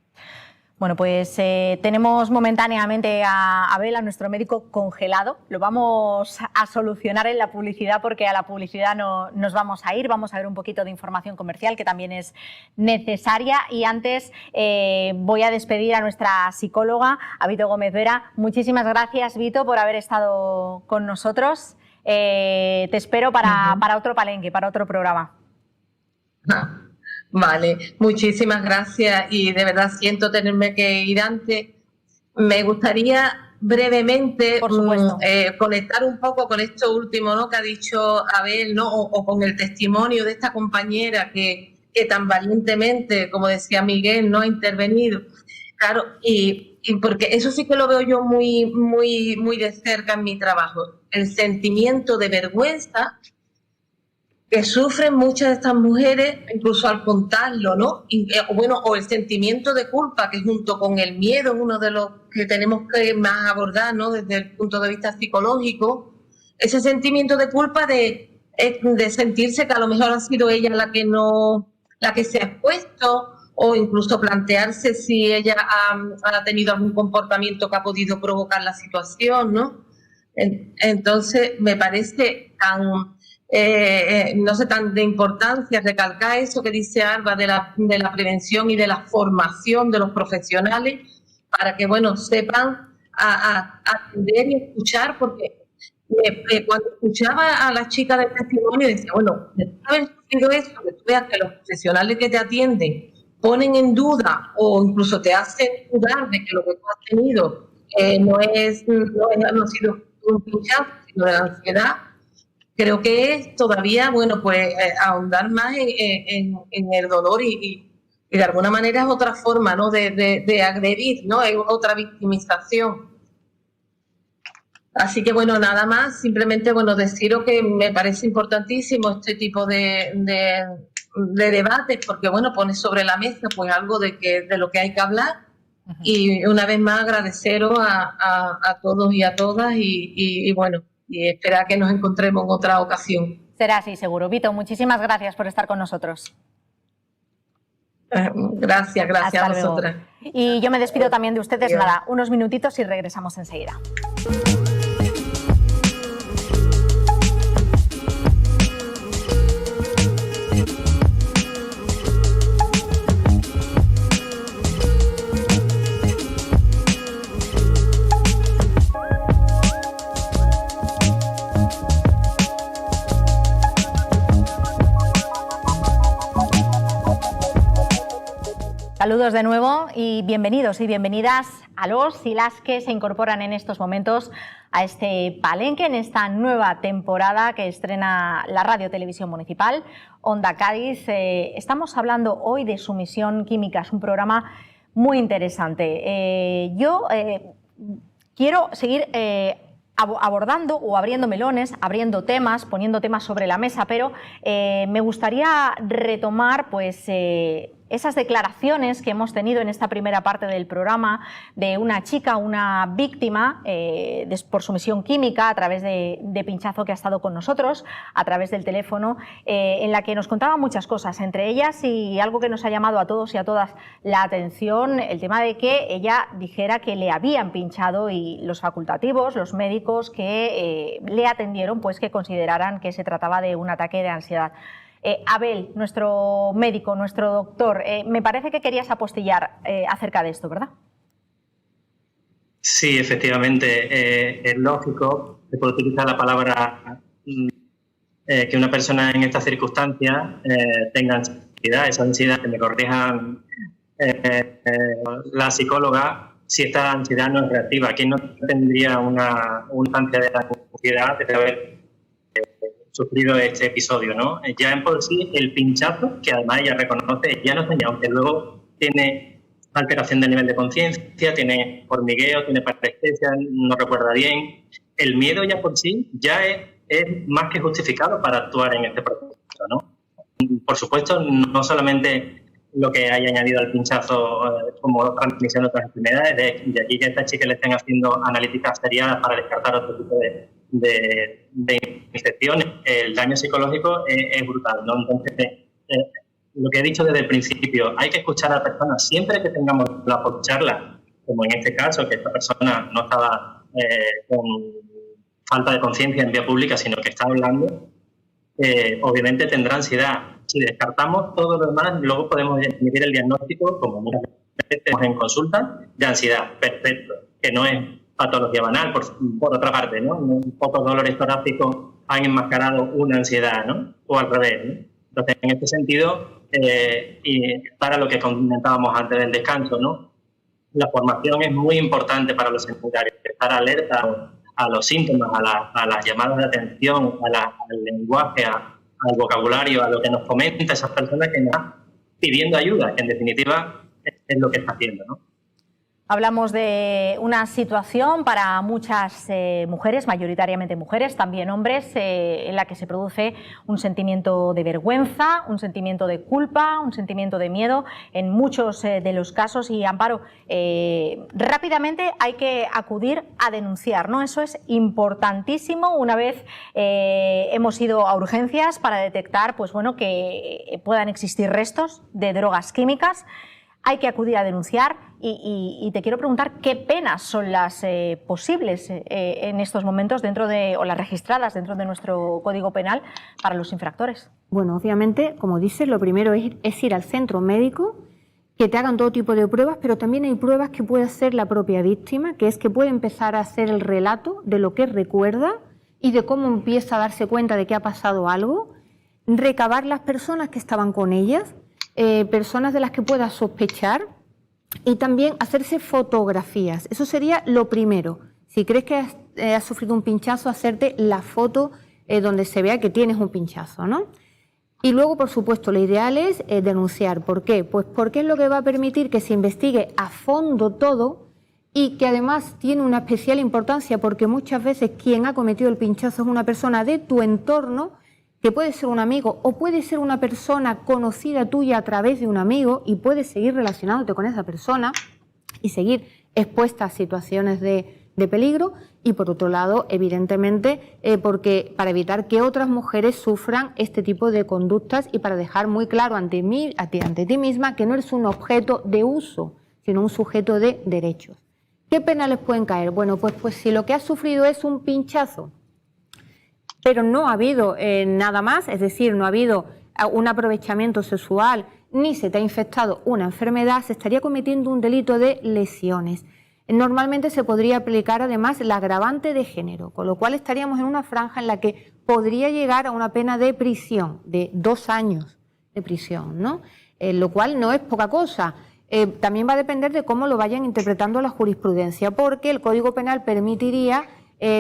Bueno, pues tenemos momentáneamente a Abel, a nuestro médico, congelado. Lo vamos a solucionar en la publicidad, porque a la publicidad no nos vamos a ir. Vamos a ver un poquito de información comercial que también es necesaria. Y antes voy a despedir a nuestra psicóloga, a Vito Gómez Vera. Muchísimas gracias, Vito, por haber estado con nosotros. Te espero para otro palenque, para otro programa. Vale, muchísimas gracias, y de verdad siento tenerme que ir antes. Me gustaría brevemente conectar un poco con esto último, ¿no?, que ha dicho Abel, ¿no?, o con el testimonio de esta compañera que tan valientemente, como decía Miguel, no ha intervenido. Claro, y porque eso sí que lo veo yo muy de cerca en mi trabajo, el sentimiento de vergüenza que sufren muchas de estas mujeres, incluso al contarlo, ¿no? O el sentimiento de culpa, que junto con el miedo es uno de los que tenemos que más abordar, ¿no?, desde el punto de vista psicológico. Ese sentimiento de culpa de sentirse que a lo mejor ha sido ella la que se ha expuesto, o incluso plantearse si ella ha tenido algún comportamiento que ha podido provocar la situación, ¿no? Entonces, me parece tan de importancia recalcar eso que dice Alba de la prevención y de la formación de los profesionales, para que, bueno, sepan atender y escuchar, porque cuando escuchaba a la chica del testimonio decía, bueno, después de haber sufrido eso, que tú veas que los profesionales que te atienden ponen en duda o incluso te hacen dudar de que lo que tú has tenido no ha sido un pinchazo, sino de la ansiedad. Creo que es todavía, bueno, pues ahondar más en el dolor y de alguna manera es otra forma, ¿no?, de agredir, ¿no?, es otra victimización. Así que, bueno, nada más, simplemente, bueno, deciros que me parece importantísimo este tipo de debates, porque, bueno, pone sobre la mesa pues algo de lo que hay que hablar. Y una vez más agradeceros a todos y a todas y bueno, y esperar que nos encontremos en otra ocasión. Será así, seguro. Vito, muchísimas gracias por estar con nosotros. Gracias Hasta a luego. vosotras. Y yo me despido también de ustedes. Adiós. Nada, unos minutitos y regresamos enseguida. Saludos de nuevo y bienvenidos y bienvenidas a los y las que se incorporan en estos momentos a este palenque, en esta nueva temporada que estrena la Radio Televisión Municipal, Onda Cádiz. Estamos hablando hoy de sumisión química, es un programa muy interesante. Yo quiero seguir abordando o abriendo melones, abriendo temas, poniendo temas sobre la mesa, pero me gustaría retomar pues esas declaraciones que hemos tenido en esta primera parte del programa de una chica, una víctima por sumisión química a través de pinchazo, que ha estado con nosotros a través del teléfono, en la que nos contaba muchas cosas, entre ellas, y algo que nos ha llamado a todos y a todas la atención, el tema de que ella dijera que le habían pinchado y los facultativos, los médicos que le atendieron, pues que consideraran que se trataba de un ataque de ansiedad. Abel, nuestro médico, nuestro doctor, me parece que querías apostillar acerca de esto, ¿verdad? Sí, efectivamente, es lógico, se puede utilizar la palabra que una persona en estas circunstancias tenga ansiedad, esa ansiedad, que me corrijan la psicóloga, si esta ansiedad no es reactiva. ¿Quién no tendría una ansiedad de haber sufrido este episodio, ¿no? Ya en por sí el pinchazo, que además ella reconoce, ya no tenía, aunque luego tiene alteración del nivel de conciencia, tiene hormigueo, tiene parestesia, no recuerda bien. El miedo ya por sí ya es más que justificado para actuar en este proceso, ¿no? Por supuesto, no solamente lo que haya añadido al pinchazo como transmisión de otras enfermedades, de aquí que a esta chica le estén haciendo analíticas seriadas para descartar otro tipo de infecciones. El daño psicológico es brutal, ¿no? Entonces, lo que he dicho desde el principio, hay que escuchar a la persona siempre que tengamos la escucharla, como en este caso, que esta persona no estaba con falta de conciencia en vía pública, sino que está hablando, obviamente tendrá ansiedad. Si descartamos todo lo demás, luego podemos emitir el diagnóstico, como muchas veces tenemos en consulta, de ansiedad. Perfecto, que no es patología banal, por otra parte, ¿no? Pocos dolores torácicos han enmascarado una ansiedad, ¿no? O al revés, ¿no? Entonces, en este sentido, y para lo que comentábamos antes del descanso, ¿no? La formación es muy importante para los sanitarios, estar alerta a los síntomas, a las llamadas de atención, al lenguaje, al vocabulario, a lo que nos comenta esas personas que nos están pidiendo ayuda, que en definitiva es lo que está haciendo, ¿no? Hablamos de una situación para muchas mujeres, mayoritariamente mujeres, también hombres, en la que se produce un sentimiento de vergüenza, un sentimiento de culpa, un sentimiento de miedo en muchos de los casos. Y Amparo, rápidamente hay que acudir a denunciar, ¿no? Eso es importantísimo una vez hemos ido a urgencias para detectar, pues bueno, que puedan existir restos de drogas químicas. Hay que acudir a denunciar y te quiero preguntar qué penas son las posibles en estos momentos o las registradas dentro de nuestro Código Penal para los infractores. Bueno, obviamente, como dices, lo primero es ir al centro médico, que te hagan todo tipo de pruebas, pero también hay pruebas que puede hacer la propia víctima, que es que puede empezar a hacer el relato de lo que recuerda y de cómo empieza a darse cuenta de que ha pasado algo, recabar las personas que estaban con ellas, personas de las que pueda sospechar, y también hacerse fotografías. Eso sería lo primero. Si crees que has sufrido un pinchazo, hacerte la foto donde se vea que tienes un pinchazo, ¿no? Y luego, por supuesto, lo ideal es denunciar. ¿Por qué? Pues porque es lo que va a permitir que se investigue a fondo todo y que además tiene una especial importancia porque muchas veces quien ha cometido el pinchazo es una persona de tu entorno, que puede ser un amigo o puede ser una persona conocida tuya a través de un amigo y puedes seguir relacionándote con esa persona y seguir expuesta a situaciones de peligro. Y por otro lado, evidentemente, porque para evitar que otras mujeres sufran este tipo de conductas y para dejar muy claro ante ti misma que no eres un objeto de uso, sino un sujeto de derechos. ¿Qué penas les pueden caer? Bueno, pues si lo que has sufrido es un pinchazo, pero no ha habido nada más, es decir, no ha habido un aprovechamiento sexual ni se te ha infectado una enfermedad, se estaría cometiendo un delito de lesiones. Normalmente se podría aplicar además la agravante de género, con lo cual estaríamos en una franja en la que podría llegar a una pena de prisión, de 2 años de prisión, ¿no? Lo cual no es poca cosa. También va a depender de cómo lo vayan interpretando la jurisprudencia, porque el Código Penal permitiría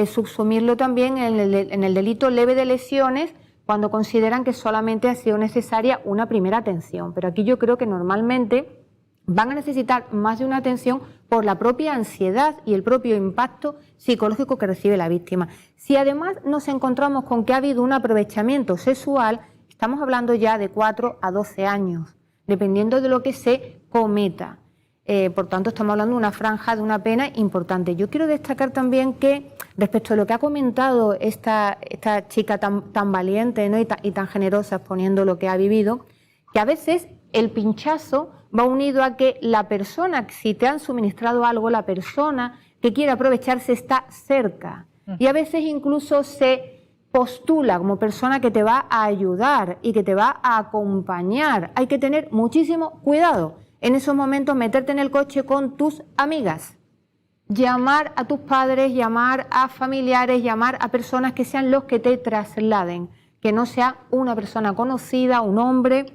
subsumirlo también en el delito leve de lesiones cuando consideran que solamente ha sido necesaria una primera atención. Pero aquí yo creo que normalmente van a necesitar más de una atención por la propia ansiedad y el propio impacto psicológico que recibe la víctima. Si además nos encontramos con que ha habido un aprovechamiento sexual, estamos hablando ya de 4 a 12 años. dependiendo de lo que se cometa. Por tanto, estamos hablando de una franja de una pena importante. Yo quiero destacar también que, respecto a lo que ha comentado esta chica tan valiente, ¿no? y tan generosa exponiendo lo que ha vivido, que a veces el pinchazo va unido a que la persona, si te han suministrado algo, la persona que quiere aprovecharse está cerca. Y a veces incluso se postula como persona que te va a ayudar y que te va a acompañar. Hay que tener muchísimo cuidado. En esos momentos, meterte en el coche con tus amigas, llamar a tus padres, llamar a familiares, llamar a personas que sean los que te trasladen, que no sea una persona conocida, un hombre,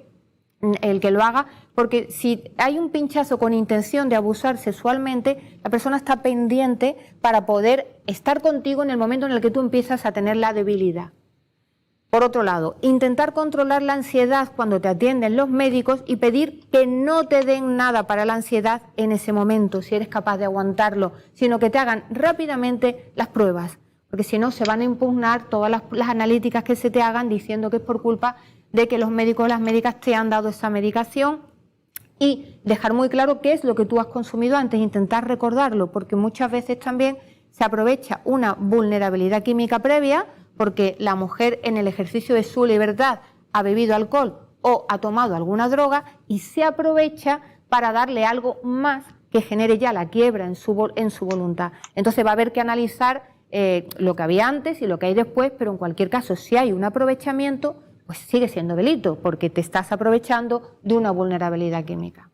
el que lo haga, porque si hay un pinchazo con intención de abusar sexualmente, la persona está pendiente para poder estar contigo en el momento en el que tú empiezas a tener la debilidad. Por otro lado, intentar controlar la ansiedad cuando te atienden los médicos y pedir que no te den nada para la ansiedad en ese momento, si eres capaz de aguantarlo, sino que te hagan rápidamente las pruebas, porque si no se van a impugnar todas las analíticas que se te hagan diciendo que es por culpa de que los médicos o las médicas te han dado esa medicación, y dejar muy claro qué es lo que tú has consumido antes, intentar recordarlo, porque muchas veces también se aprovecha una vulnerabilidad química previa, porque la mujer en el ejercicio de su libertad ha bebido alcohol o ha tomado alguna droga y se aprovecha para darle algo más que genere ya la quiebra en su voluntad. Entonces va a haber que analizar lo que había antes y lo que hay después, pero en cualquier caso, si hay un aprovechamiento, pues sigue siendo delito, porque te estás aprovechando de una vulnerabilidad química.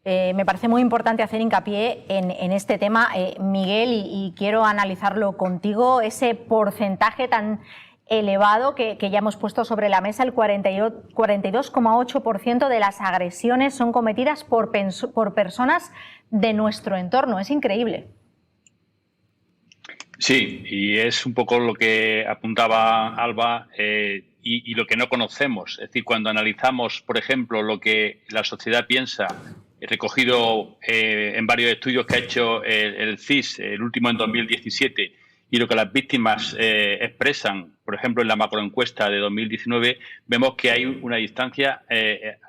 Me parece muy importante hacer hincapié en este tema, Miguel, y quiero analizarlo contigo, ese porcentaje tan elevado que ya hemos puesto sobre la mesa. El 42,8% de las agresiones son cometidas por personas de nuestro entorno. Es increíble. Sí, y es un poco lo que apuntaba Alba y lo que no conocemos. Es decir, cuando analizamos, por ejemplo, lo que la sociedad piensa, recogido en varios estudios que ha hecho el CIS, el último en 2017, y lo que las víctimas expresan, por ejemplo, en la macroencuesta de 2019, vemos que hay una distancia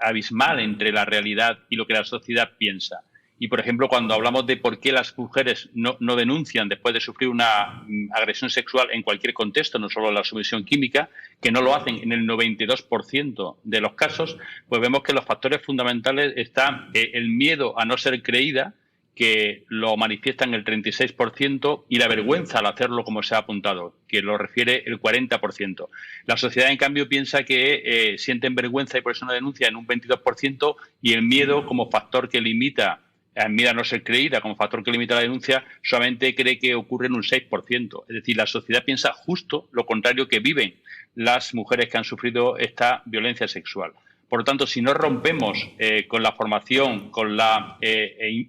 abismal entre la realidad y lo que la sociedad piensa. Y, por ejemplo, cuando hablamos de por qué las mujeres no denuncian después de sufrir una agresión sexual en cualquier contexto, no solo la sumisión química, que no lo hacen en el 92% de los casos, pues vemos que los factores fundamentales están el miedo a no ser creída, que lo manifiestan el 36%, y la vergüenza al hacerlo, como se ha apuntado, que lo refiere el 40%. La sociedad, en cambio, piensa que sienten vergüenza y por eso no denuncian en un 22%, y el miedo como factor que limita, miedo a no ser creída como factor que limita la denuncia, solamente cree que ocurre en un 6%. Es decir, la sociedad piensa justo lo contrario que viven las mujeres que han sufrido esta violencia sexual. Por lo tanto, si no rompemos con la formación, con la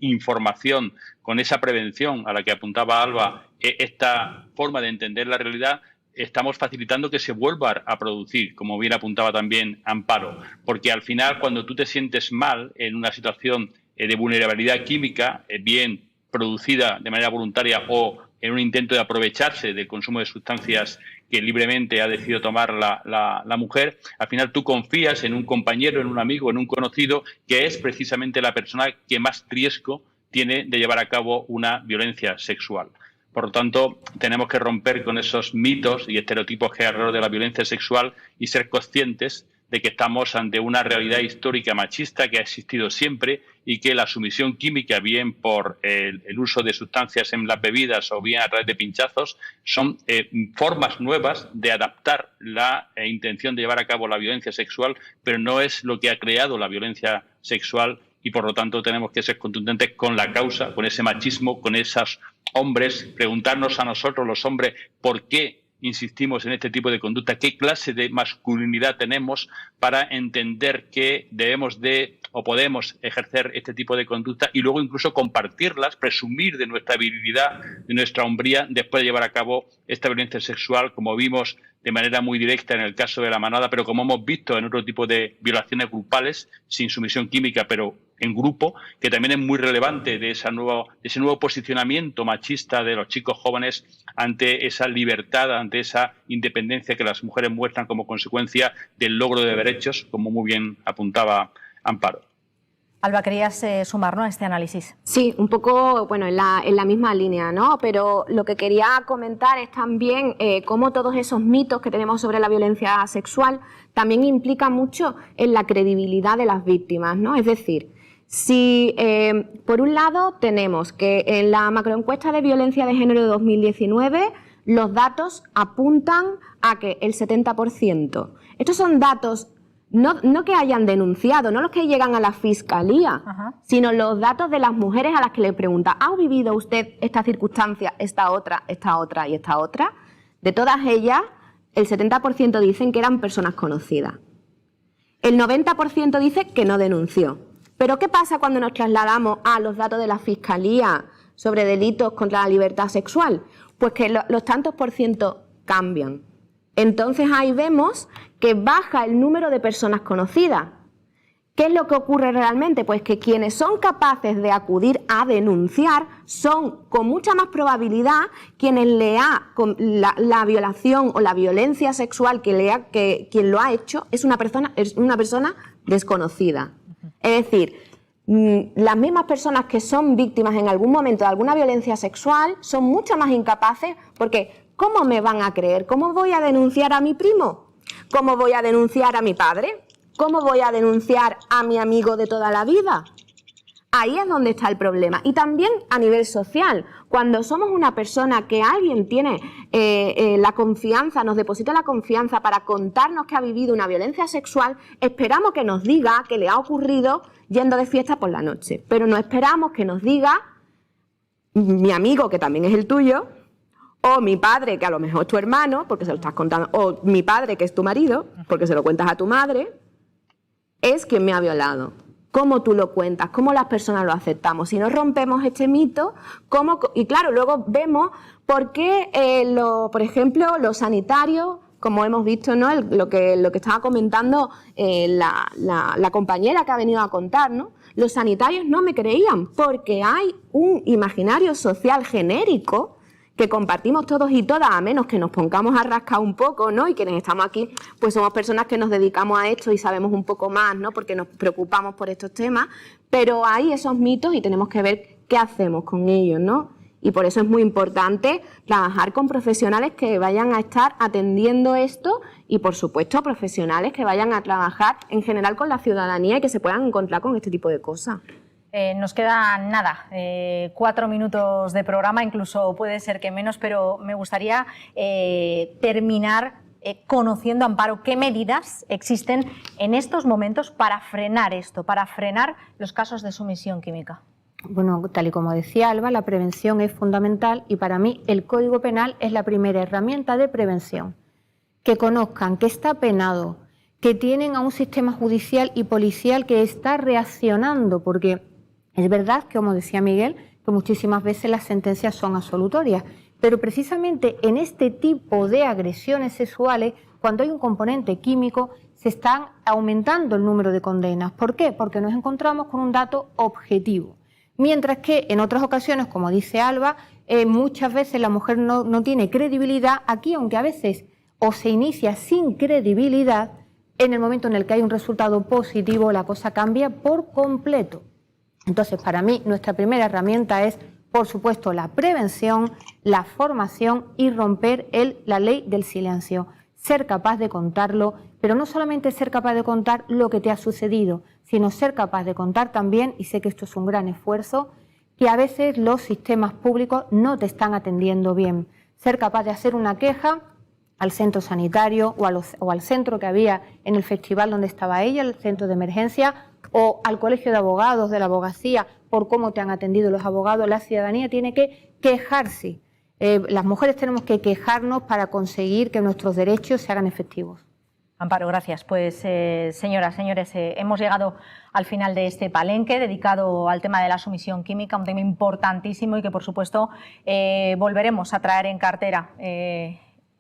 información, con esa prevención a la que apuntaba Alba, esta forma de entender la realidad, estamos facilitando que se vuelva a producir, como bien apuntaba también Amparo. Porque al final, cuando tú te sientes mal en una situación de vulnerabilidad química, bien producida de manera voluntaria o en un intento de aprovecharse del consumo de sustancias que libremente ha decidido tomar la mujer, al final tú confías en un compañero, en un amigo, en un conocido, que es precisamente la persona que más riesgo tiene de llevar a cabo una violencia sexual. Por lo tanto, tenemos que romper con esos mitos y estereotipos que hay alrededor de la violencia sexual y ser conscientes de que estamos ante una realidad histórica machista que ha existido siempre y que la sumisión química, bien por el uso de sustancias en las bebidas o bien a través de pinchazos, son formas nuevas de adaptar la intención de llevar a cabo la violencia sexual, pero no es lo que ha creado la violencia sexual, y por lo tanto tenemos que ser contundentes con la causa, con ese machismo, con esos hombres, preguntarnos a nosotros los hombres por qué insistimos en este tipo de conducta, qué clase de masculinidad tenemos para entender que debemos de o podemos ejercer este tipo de conducta y luego incluso compartirlas, presumir de nuestra virilidad, de nuestra hombría, después de llevar a cabo esta violencia sexual, como vimos de manera muy directa en el caso de La Manada, pero como hemos visto en otro tipo de violaciones grupales, sin sumisión química, pero en grupo, que también es muy relevante de ese nuevo posicionamiento machista de los chicos jóvenes ante esa libertad, ante esa independencia que las mujeres muestran como consecuencia del logro de derechos, como muy bien apuntaba Amparo. Alba, ¿querías sumar, ¿no?, a este análisis? Sí, un poco, bueno, en la misma línea, ¿no? Pero lo que quería comentar es también cómo todos esos mitos que tenemos sobre la violencia sexual también implican mucho en la credibilidad de las víctimas, ¿no? Es decir, si por un lado tenemos que en la macroencuesta de violencia de género de 2019 los datos apuntan a que el 70%, estos son datos no que hayan denunciado, no los que llegan a la fiscalía, sino los datos de las mujeres a las que le pregunta, ¿ha vivido usted esta circunstancia, esta otra y esta otra? De todas ellas, el 70% dicen que eran personas conocidas. El 90% dice que no denunció. Pero ¿qué pasa cuando nos trasladamos a los datos de la fiscalía sobre delitos contra la libertad sexual? Pues que los tantos por ciento cambian. Entonces ahí vemos que baja el número de personas conocidas. ¿Qué es lo que ocurre realmente? Pues que quienes son capaces de acudir a denunciar son con mucha más probabilidad quienes la violación o la violencia sexual quien lo ha hecho es una persona desconocida. Es decir, las mismas personas que son víctimas en algún momento de alguna violencia sexual son mucho más incapaces porque ¿cómo me van a creer? ¿Cómo voy a denunciar a mi primo? ¿Cómo voy a denunciar a mi padre? ¿Cómo voy a denunciar a mi amigo de toda la vida? Ahí es donde está el problema. Y también a nivel social, cuando somos una persona que alguien tiene la confianza, nos deposita la confianza para contarnos que ha vivido una violencia sexual, esperamos que nos diga que le ha ocurrido yendo de fiesta por la noche. Pero no esperamos que nos diga mi amigo, que también es el tuyo, o mi padre, que a lo mejor es tu hermano, porque se lo estás contando, o mi padre, que es tu marido, porque se lo cuentas a tu madre, es quien me ha violado. ¿Cómo tú lo cuentas? ¿Cómo las personas lo aceptamos? Si no rompemos este mito, ¿cómo? Y claro, luego vemos por qué, por ejemplo, los sanitarios, como hemos visto, ¿no? Lo que estaba comentando la compañera que ha venido a contar, ¿no? Los sanitarios no me creían, porque hay un imaginario social genérico que compartimos todos y todas, a menos que nos pongamos a rascar un poco, ¿no? Y quienes estamos aquí, pues somos personas que nos dedicamos a esto y sabemos un poco más, ¿no? Porque nos preocupamos por estos temas, pero hay esos mitos y tenemos que ver qué hacemos con ellos, ¿no? Y por eso es muy importante trabajar con profesionales que vayan a estar atendiendo esto y, por supuesto, profesionales que vayan a trabajar en general con la ciudadanía y que se puedan encontrar con este tipo de cosas. Nos queda nada, 4 minutos de programa, incluso puede ser que menos, pero me gustaría terminar conociendo, Amparo, qué medidas existen en estos momentos para frenar esto, para frenar los casos de sumisión química. Bueno, tal y como decía Alba, la prevención es fundamental y para mí el Código Penal es la primera herramienta de prevención. Que conozcan que está penado, que tienen a un sistema judicial y policial que está reaccionando, porque es verdad que, como decía Miguel, que muchísimas veces las sentencias son absolutorias, pero precisamente en este tipo de agresiones sexuales, cuando hay un componente químico, se están aumentando el número de condenas. ¿Por qué? Porque nos encontramos con un dato objetivo. Mientras que en otras ocasiones, como dice Alba, muchas veces la mujer no tiene credibilidad. Aquí, aunque a veces o se inicia sin credibilidad, en el momento en el que hay un resultado positivo, la cosa cambia por completo. Entonces, para mí, nuestra primera herramienta es, por supuesto, la prevención, la formación y romper la ley del silencio. Ser capaz de contarlo, pero no solamente ser capaz de contar lo que te ha sucedido, sino ser capaz de contar también, y sé que esto es un gran esfuerzo, que a veces los sistemas públicos no te están atendiendo bien. Ser capaz de hacer una queja al centro sanitario o al centro que había en el festival donde estaba ella, el centro de emergencia, o al colegio de abogados, de la abogacía, por cómo te han atendido los abogados. La ciudadanía tiene que quejarse. Las mujeres tenemos que quejarnos para conseguir que nuestros derechos se hagan efectivos. Amparo, gracias. Pues señoras, señores, hemos llegado al final de este palenque dedicado al tema de la sumisión química, un tema importantísimo y que, por supuesto, volveremos a traer en cartera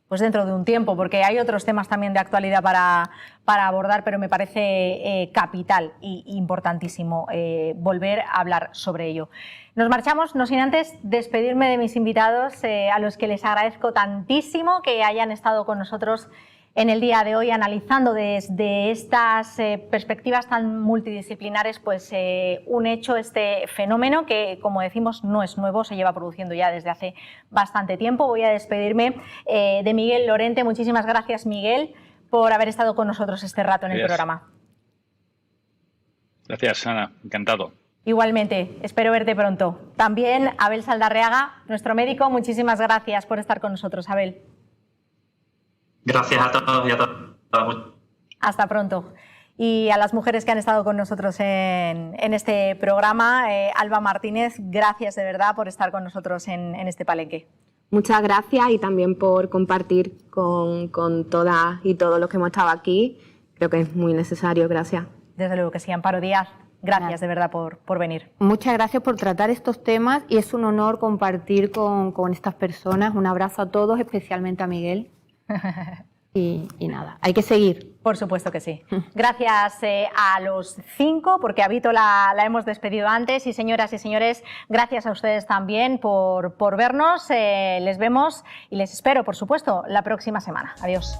pues dentro de un tiempo, porque hay otros temas también de actualidad para abordar, pero me parece capital e importantísimo volver a hablar sobre ello. Nos marchamos, no sin antes despedirme de mis invitados, a los que les agradezco tantísimo que hayan estado con nosotros en el día de hoy, analizando desde estas perspectivas tan multidisciplinares, pues un hecho, este fenómeno que, como decimos, no es nuevo, se lleva produciendo ya desde hace bastante tiempo. Voy a despedirme de Miguel Lorente. Muchísimas gracias, Miguel, por haber estado con nosotros este rato en el programa. Gracias, Ana. Encantado. Igualmente, espero verte pronto. También Abel Saldarriaga, nuestro médico, muchísimas gracias por estar con nosotros, Abel. Gracias a todos y a todas. Hasta pronto. Y a las mujeres que han estado con nosotros en este programa, Alba Martínez, gracias de verdad por estar con nosotros en este palenque. Muchas gracias y también por compartir con todas y todos los que hemos estado aquí. Creo que es muy necesario. Gracias. Desde luego que sí. Amparo Díaz, gracias de verdad por venir. Muchas gracias por tratar estos temas y es un honor compartir con estas personas. Un abrazo a todos, especialmente a Miguel. Y nada, hay que seguir. Por supuesto que sí. Gracias a los 5, porque a Vito la hemos despedido antes. Y señoras y señores, gracias a ustedes también por vernos. Les vemos y les espero, por supuesto, la próxima semana. Adiós.